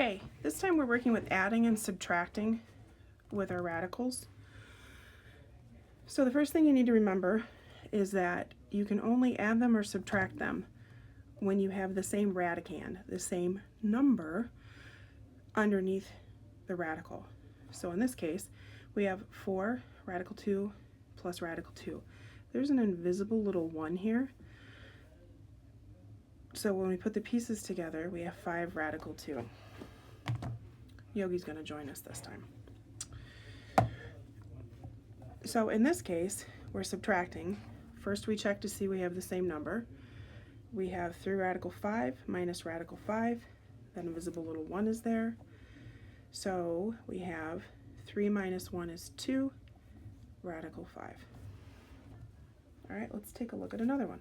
Okay, this time we're working with adding and subtracting with our radicals. So the first thing you need to remember is that you can only add them or subtract them when you have the same radicand, the same number underneath the radical. So in this case, we have 4 radical 2 plus radical 2. There's an invisible little 1 here. So when we put the pieces together, we have 5 radical 2. Yogi's going to join us this time. So in this case, we're subtracting. First we check to see we have the same number. We have 3 radical 5 minus radical 5. That invisible little 1 is there. So we have 3 minus 1 is 2, radical 5. All right, let's take a look at another one.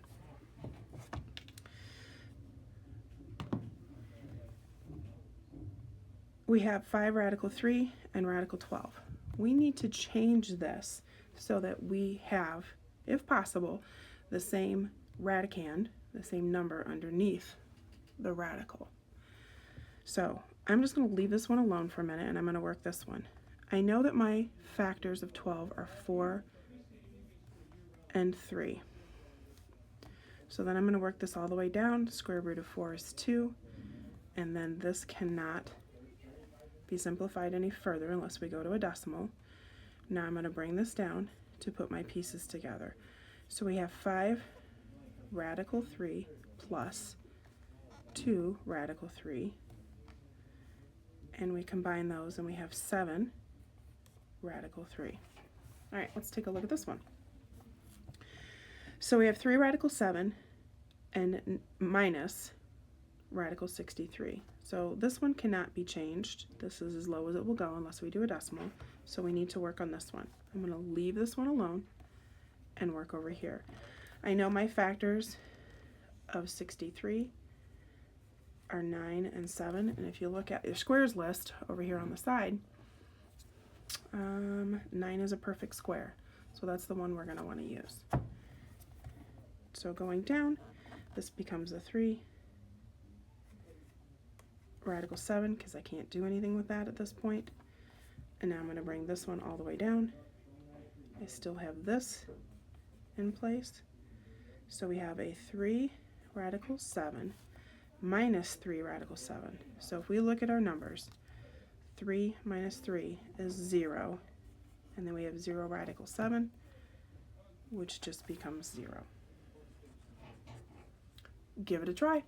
We have 5 radical 3 and radical 12. We need to change this so that we have, if possible, the same radicand, the same number underneath the radical. So I'm just going to leave this one alone for a minute and I'm going to work this one. I know that my factors of 12 are 4 and 3. So then I'm going to work this all the way down. Square root of 4 is 2, and then this cannot be simplified any further unless we go to a decimal. Now I'm going to bring this down to put my pieces together. So we have 5 radical 3 plus 2 radical 3, and we combine those and we have 7 radical 3. All right, let's take a look at this one. So we have 3 radical 7 and minus radical 63. So this one cannot be changed. This is as low as it will go unless we do a decimal. So we need to work on this one. I'm going to leave this one alone and work over here. I know my factors of 63 are 9 and 7. And if you look at your squares list over here on the side, 9 is a perfect square. So that's the one we're going to want to use. So going down, this becomes a 3. Radical 7, because I can't do anything with that at this point. And now I'm going to bring this one all the way down. I still have this in place. So we have a 3 radical 7 minus 3 radical 7. So if we look at our numbers, 3 minus 3 is 0. And then we have 0 radical 7, which just becomes 0. Give it a try.